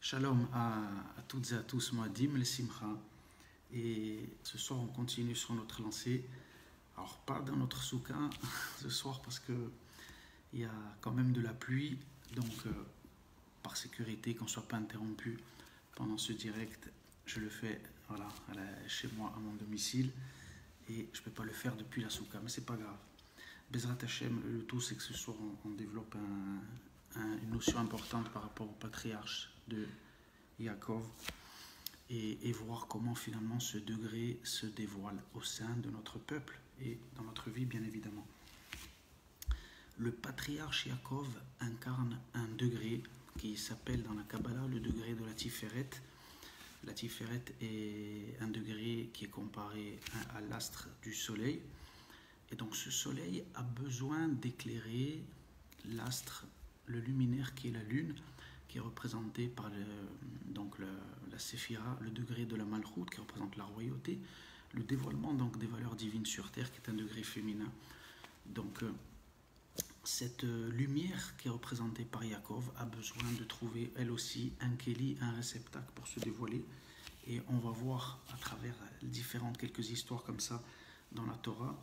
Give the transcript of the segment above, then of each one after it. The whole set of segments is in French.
Shalom à toutes et à tous, moi Dim le Simcha, et ce soir on continue sur notre lancée. Alors pas dans notre soukha ce soir parce que il y a quand même de la pluie, donc par sécurité qu'on ne soit pas interrompu pendant ce direct, je le fais voilà, chez moi à mon domicile et je ne peux pas le faire depuis la soukha, mais c'est pas grave. Bezrat Hashem, le tout c'est que ce soir on développe une notion importante par rapport au patriarche de Yaakov et voir comment finalement ce degré se dévoile au sein de notre peuple et dans notre vie bien évidemment. Le patriarche Yaakov incarne un degré qui s'appelle dans la Kabbalah le degré de la Tiferet. La Tiferet est un degré qui est comparé à l'astre du soleil. Et donc ce soleil a besoin d'éclairer l'astre, le luminaire qui est la lune, qui est représenté par la séphira, le degré de la Malchout, qui représente la royauté, le dévoilement donc des valeurs divines sur terre, qui est un degré féminin. Donc cette lumière qui est représentée par Yaakov a besoin de trouver elle aussi un kéli, un réceptacle pour se dévoiler. Et on va voir à travers quelques histoires comme ça dans la Torah,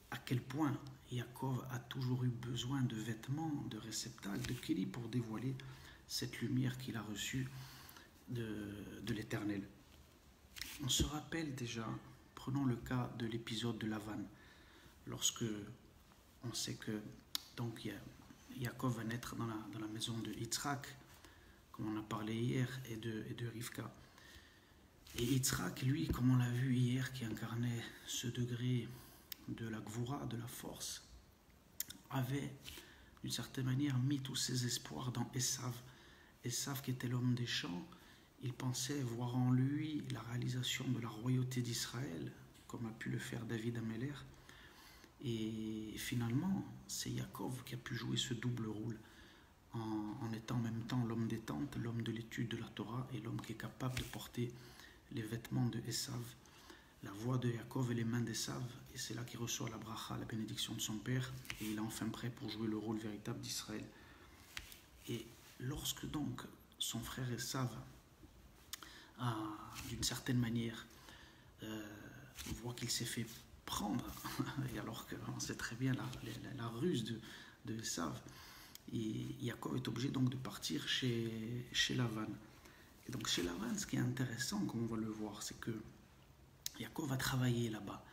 à quel point Yaakov a toujours eu besoin de vêtements, de réceptacles, de kéli pour dévoiler cette lumière qu'il a reçue de l'Éternel. On se rappelle déjà, prenons le cas de l'épisode de Lavan, lorsque on sait que donc Yaakov va naître dans la maison de Yitzhak, comme on a parlé hier, et de Rivka. Et Yitzhak, lui, comme on l'a vu hier, qui incarnait ce degré de la gvoura, de la force, avait d'une certaine manière mis tous ses espoirs dans Esav. Esav qui était l'homme des champs, il pensait voir en lui la réalisation de la royauté d'Israël, comme a pu le faire David Améler. Et finalement, c'est Yaakov qui a pu jouer ce double rôle, en étant en même temps l'homme des tentes, l'homme de l'étude de la Torah, et l'homme qui est capable de porter les vêtements de Esav, la voix de Yaakov et les mains d'Esav, et c'est là qu'il reçoit la bracha, la bénédiction de son père, et il est enfin prêt pour jouer le rôle véritable d'Israël. Et lorsque donc son frère Esav a, d'une certaine manière, voit qu'il s'est fait prendre, et alors qu'on sait très bien la ruse de Esav, et Yaakov est obligé donc de partir chez Lavan. Et donc chez Lavan, ce qui est intéressant, comme on va le voir, c'est que Yaakov va travailler là-bas,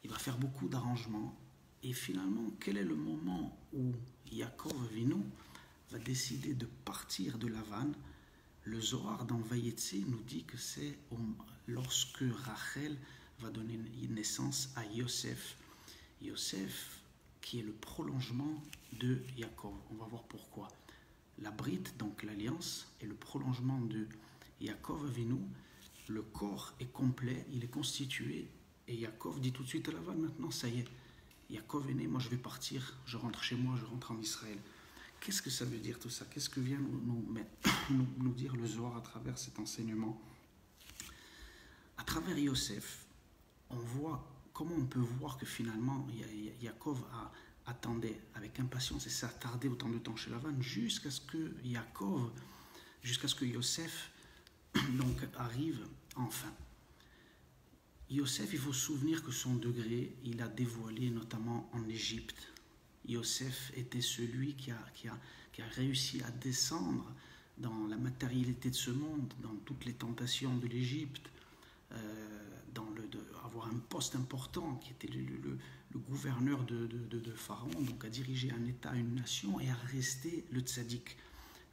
il va faire beaucoup d'arrangements, et finalement, quel est le moment où Yaakov Avinu va décider de partir de Lavan? Le Zohar dans Vayetze nous dit que c'est lorsque Rachel va donner naissance à Yosef. Yosef qui est le prolongement de Yaakov. On va voir pourquoi. La brite, donc l'alliance, est le prolongement de Yaakov Avinu. Le corps est complet, il est constitué, et Yaakov dit tout de suite à Lavan, maintenant ça y est, Yaakov est né, moi je vais partir, je rentre chez moi, je rentre en Israël. Qu'est-ce que ça veut dire tout ça? Qu'est-ce que vient nous dire le Zohar à travers cet enseignement? À travers Yosef, on voit comment on peut voir que finalement Yaakov attendait avec impatience et s'attardait autant de temps chez Lavan jusqu'à ce que Yosef donc arrive enfin. Yosef, il faut se souvenir que son degré, il a dévoilé notamment en Égypte. Yosef était celui qui a réussi à descendre dans la matérialité de ce monde, dans toutes les tentations de l'Égypte, avoir un poste important qui était le gouverneur de Pharaon, donc à diriger un État, une nation, et à rester le tzaddik,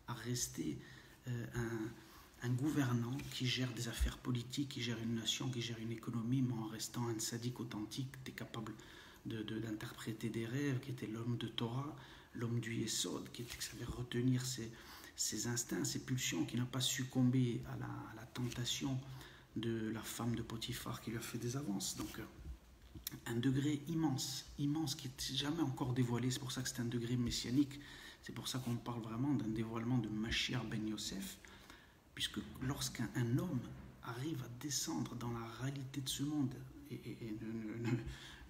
à rester un gouvernant qui gère des affaires politiques, qui gère une nation, qui gère une économie, mais en restant un tzaddik authentique, qui était capable d'interpréter des rêves, qui était l'homme de Torah, l'homme du Yesod, qui savait retenir ses instincts, ses pulsions, qui n'a pas succombé à la tentation de la femme de Potiphar qui lui a fait des avances. Donc un degré immense qui n'est jamais encore dévoilé, c'est pour ça que c'est un degré messianique, c'est pour ça qu'on parle vraiment d'un dévoilement de Mashiach ben Yosef, puisque lorsqu'un homme arrive à descendre dans la réalité de ce monde et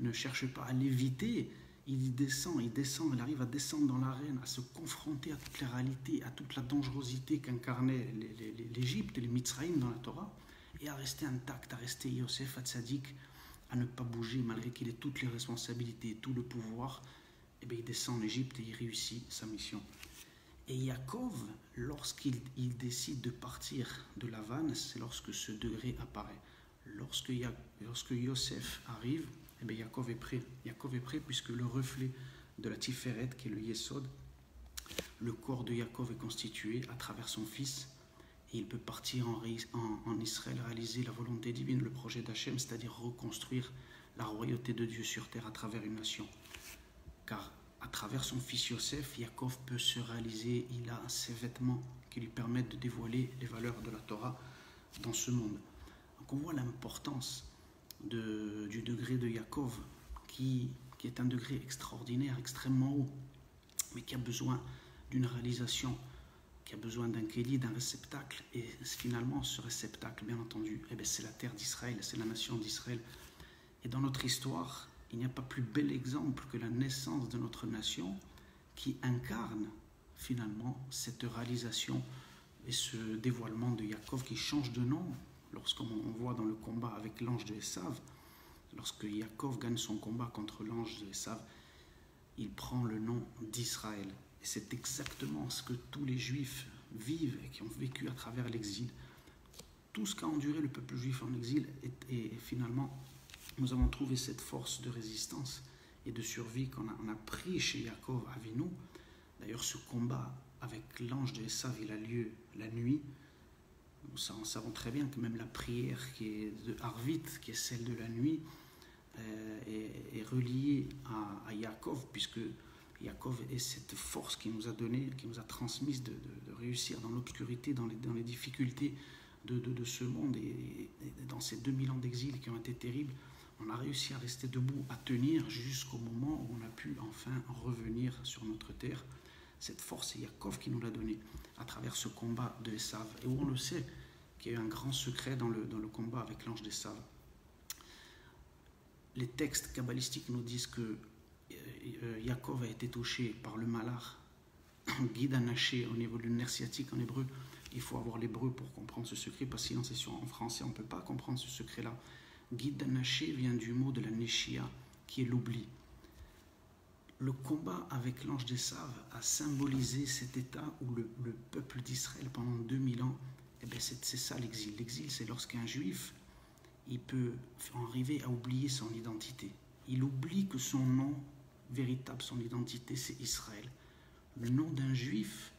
ne cherche pas à l'éviter, il descend, il arrive à descendre dans l'arène, à se confronter à toutes les réalités, à toute la dangerosité qu'incarnait l'Égypte et les Mitzraïm dans la Torah, et à rester intact, à rester Yosef Hatzadik, à ne pas bouger malgré qu'il ait toutes les responsabilités, tout le pouvoir. Et bien il descend en Égypte et il réussit sa mission. Et Yaakov, lorsqu'il décide de partir de la vanne, c'est lorsque ce degré apparaît. Lorsque Yosef arrive, eh bien Yaakov est prêt. Yaakov est prêt puisque le reflet de la Tiferet, qui est le Yesod, le corps de Yaakov est constitué à travers son fils, et il peut partir en Israël, réaliser la volonté divine, le projet d'Hachem, c'est-à-dire reconstruire la royauté de Dieu sur terre à travers une nation. Car à travers son fils Yosef, Yaakov peut se réaliser, il a ses vêtements qui lui permettent de dévoiler les valeurs de la Torah dans ce monde. Donc on voit l'importance du degré de Yaakov qui est un degré extraordinaire, extrêmement haut, mais qui a besoin d'une réalisation, qui a besoin d'un kéli, d'un réceptacle, et finalement ce réceptacle, bien entendu, c'est la terre d'Israël, c'est la nation d'Israël. Et dans notre histoire, il n'y a pas plus bel exemple que la naissance de notre nation qui incarne finalement cette réalisation et ce dévoilement de Yaakov qui change de nom. Lorsqu'on voit dans le combat avec l'ange de Esav, lorsque Yaakov gagne son combat contre l'ange de Esav, il prend le nom d'Israël. Et c'est exactement ce que tous les Juifs vivent et qui ont vécu à travers l'exil. Tout ce qu'a enduré le peuple juif en exil et finalement, nous avons trouvé cette force de résistance et de survie qu'on a pris chez Yaakov Avinu. D'ailleurs, ce combat avec l'ange de Esav, il a lieu la nuit. Nous savons très bien que même la prière qui est de Harvit, qui est celle de la nuit, est reliée à Yaakov, puisque Yaakov est cette force qui nous a donné, qui nous a transmise de réussir dans l'obscurité, dans les difficultés de ce monde et dans ces 2000 ans d'exil qui ont été terribles. On a réussi à rester debout, à tenir jusqu'au moment où on a pu enfin revenir sur notre terre. Cette force, c'est Yaakov qui nous l'a donnée à travers ce combat de Esav. Et où on le sait, qu'il y a eu un grand secret dans le combat avec l'ange d'Esav. Les textes kabbalistiques nous disent que Yaakov a été touché par le malar, guide anaché au niveau du nerf sciatique en hébreu. Il faut avoir l'hébreu pour comprendre ce secret, parce que sinon c'est sûr, en français on ne peut pas comprendre ce secret-là. Guide anaché vient du mot de la neshia, qui est l'oubli. Le combat avec l'ange d'Esav a symbolisé cet état où le peuple d'Israël pendant 2000 ans, c'est ça l'exil. L'exil, c'est lorsqu'un juif, il peut en arriver à oublier son identité. Il oublie que son nom véritable, son identité, c'est Israël. Le nom d'un juif,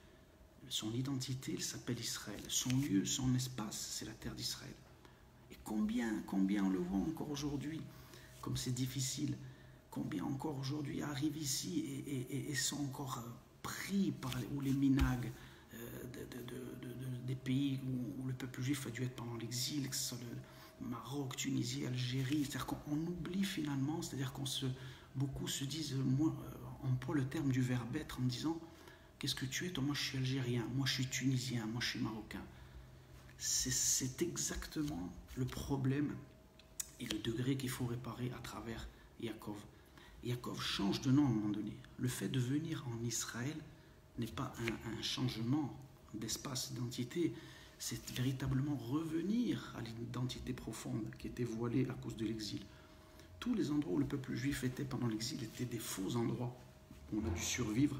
son identité, il s'appelle Israël. Son lieu, son espace, c'est la terre d'Israël. Et combien on le voit encore aujourd'hui, comme c'est difficile, combien encore aujourd'hui arrivent ici et sont encore pris par les minags des pays où le peuple juif a dû être pendant l'exil, que ce soit le Maroc, Tunisie, Algérie. C'est-à-dire qu'on oublie finalement, c'est-à-dire beaucoup se disent, moi, on emploie le terme du verbe être en disant, qu'est-ce que tu es? Toi, moi je suis algérien, moi je suis tunisien, moi je suis marocain. C'est exactement le problème et le degré qu'il faut réparer à travers Yaakov. Yaakov change de nom à un moment donné. Le fait de venir en Israël n'est pas un changement d'espace, d'identité, c'est véritablement revenir à l'identité profonde qui était voilée à cause de l'exil. Tous les endroits où le peuple juif était pendant l'exil étaient des faux endroits où on a dû survivre,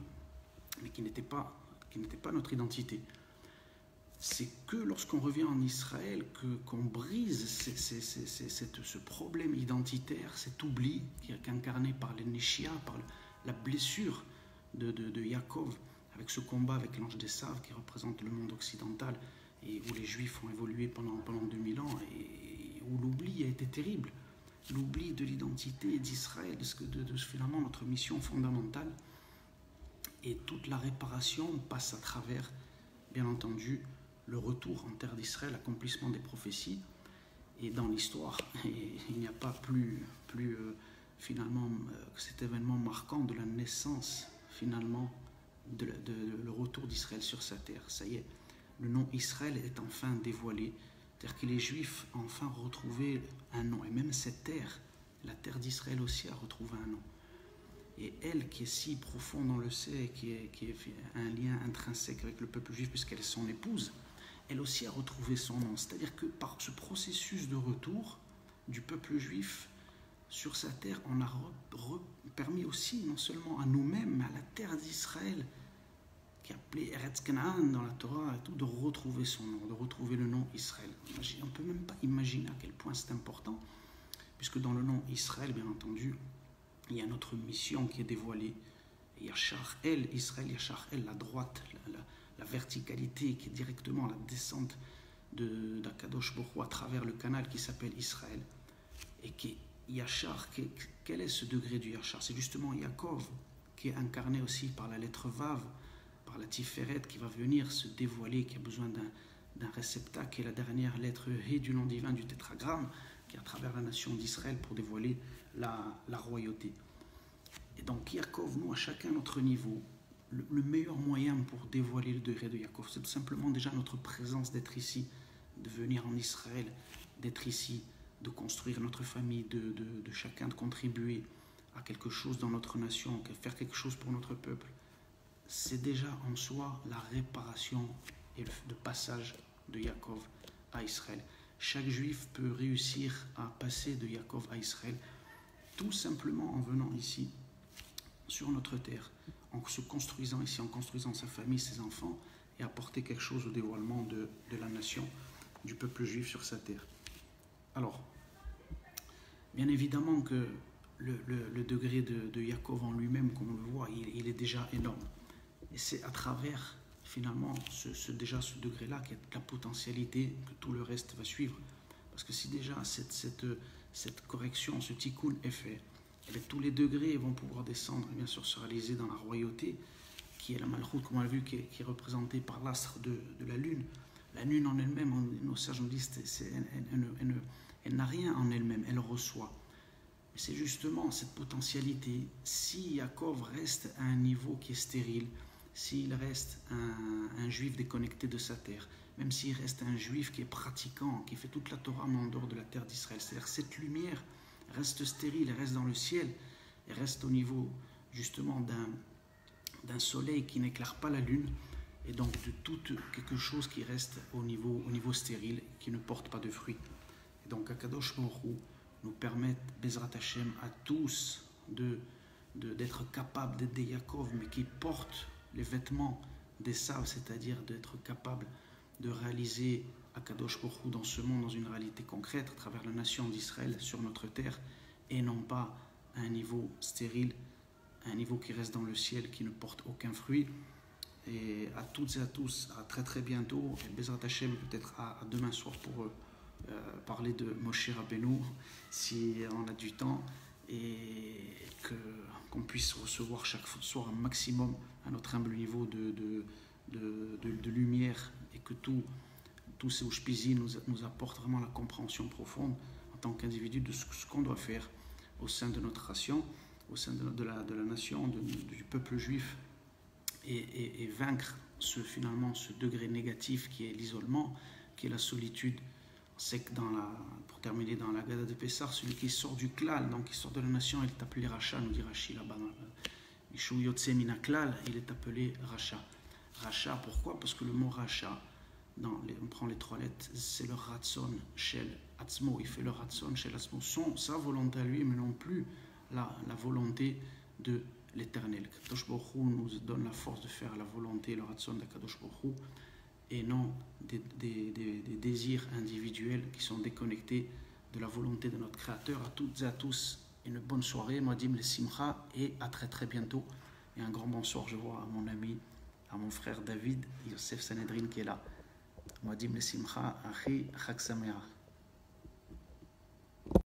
mais qui n'étaient pas notre identité. C'est que lorsqu'on revient en Israël qu'on brise ce problème identitaire, cet oubli qui est incarné par les Neshia, par la blessure de Yaakov, avec ce combat avec l'ange d'Esav qui représente le monde occidental et où les Juifs ont évolué pendant 2000 ans et où l'oubli a été terrible. L'oubli de l'identité d'Israël, de finalement notre mission fondamentale. Et toute la réparation passe à travers, bien entendu, le retour en terre d'Israël, l'accomplissement des prophéties. Et dans l'histoire, il n'y a pas plus finalement cet événement marquant de la naissance finalement le retour d'Israël sur sa terre. Ça y est, le nom Israël est enfin dévoilé, c'est-à-dire que les Juifs ont enfin retrouvé un nom, et même cette terre, la terre d'Israël aussi a retrouvé un nom. Et elle, qui est si profonde, on le sait, qui est un lien intrinsèque avec le peuple juif, puisqu'elle est son épouse, elle aussi a retrouvé son nom. C'est-à-dire que par ce processus de retour du peuple juif sur sa terre, on a permis aussi, non seulement à nous-mêmes, mais à la terre d'Israël, qui est appelée Eretz Canaan dans la Torah, et tout, de retrouver son nom, de retrouver le nom Israël. On ne peut même pas imaginer à quel point c'est important, puisque dans le nom Israël, bien entendu, il y a notre mission qui est dévoilée. Yachar El, Israël, Yachar El, la droite, la verticalité qui est directement la descente d'Akadosh Baruch Hu à travers le canal qui s'appelle Israël. Et qui est Yachar, quel est ce degré du Yachar? C'est justement Yaakov qui est incarné aussi par la lettre Vav, par la Tiferet qui va venir se dévoiler, qui a besoin d'un réceptacle, qui est la dernière lettre He du nom divin du tétragramme, qui est à travers la nation d'Israël pour dévoiler la royauté. Et donc Yaakov, nous à chacun notre niveau, le meilleur moyen pour dévoiler le degré de Yaakov, c'est tout simplement déjà notre présence d'être ici, de venir en Israël, d'être ici, de construire notre famille, de chacun de contribuer à quelque chose dans notre nation, de faire quelque chose pour notre peuple. C'est déjà en soi la réparation et le passage de Yaakov à Israël. Chaque juif peut réussir à passer de Yaakov à Israël tout simplement en venant ici, sur notre terre, en se construisant ici, en construisant sa famille, ses enfants, et apporter quelque chose au dévoilement de la nation, du peuple juif sur sa terre. Alors, bien évidemment que le degré de Yaakov en lui-même, comme on le voit, il est déjà énorme. Et c'est à travers, finalement, déjà ce degré-là, qui est la potentialité que tout le reste va suivre. Parce que si déjà cette correction, ce tikkun est fait, et tous les degrés vont pouvoir descendre et bien sûr se réaliser dans la royauté, qui est la malchoute, comme on l'a vu, qui est représentée par l'astre de la lune. La lune en elle-même, nos sages nous disent, elle n'a rien en elle-même, elle reçoit. Et c'est justement cette potentialité, si Yaakov reste à un niveau qui est stérile, s'il reste un juif déconnecté de sa terre, même s'il reste un juif qui est pratiquant, qui fait toute la Torah mais en dehors de la terre d'Israël, c'est-à-dire cette lumière reste stérile, elle reste dans le ciel, elle reste au niveau justement d'un soleil qui n'éclaire pas la lune, et donc de tout quelque chose qui reste au niveau stérile, qui ne porte pas de fruits. Et donc Akadosh Baruch Hu nous permet, Bezrat Hashem, à tous d'être capables d'être des Yaakov, mais qui portent les vêtements des Sav, c'est-à-dire d'être capables de réaliser Akadosh Baruch Hu dans ce monde, dans une réalité concrète, à travers la nation d'Israël sur notre terre, et non pas à un niveau stérile, à un niveau qui reste dans le ciel, qui ne porte aucun fruit. Et à toutes et à tous, à très très bientôt, et Bezrat Hashem peut-être à demain soir pour parler de Moshe Rabbeinu, si on a du temps, et qu'on puisse recevoir chaque soir un maximum à notre humble niveau de lumière, et que tous ces Ushpizi nous apportent vraiment la compréhension profonde en tant qu'individu de ce qu'on doit faire au sein de notre nation, au sein de la nation, du peuple juif, et vaincre finalement ce degré négatif qui est l'isolement, qui est la solitude. On sait que pour terminer dans la Gada de Pessah, celui qui sort du klal, donc qui sort de la nation, il est appelé Racha, nous dit Rashi là-bas. Mishu Yotse Mina Klal, il est appelé Racha. Racha, pourquoi? Parce que le mot Racha, on prend les trois lettres, c'est le Ratson Shel Atzmo, il fait le Ratson Shel Atzmo, sa volonté à lui, mais non plus la volonté de l'Éternel. Kadosh Baruch Hu nous donne la force de faire la volonté, le Ratson de Kadosh Baruch Hu, et non des désirs individuels qui sont déconnectés de la volonté de notre Créateur. À toutes et à tous, une bonne soirée, Moadim le Simcha, et à très très bientôt. Et un grand bonsoir, je vois à mon ami, à mon frère David, Yosef Sanedrin qui est là. Moadim le Simcha, Achi, Chag Sameach.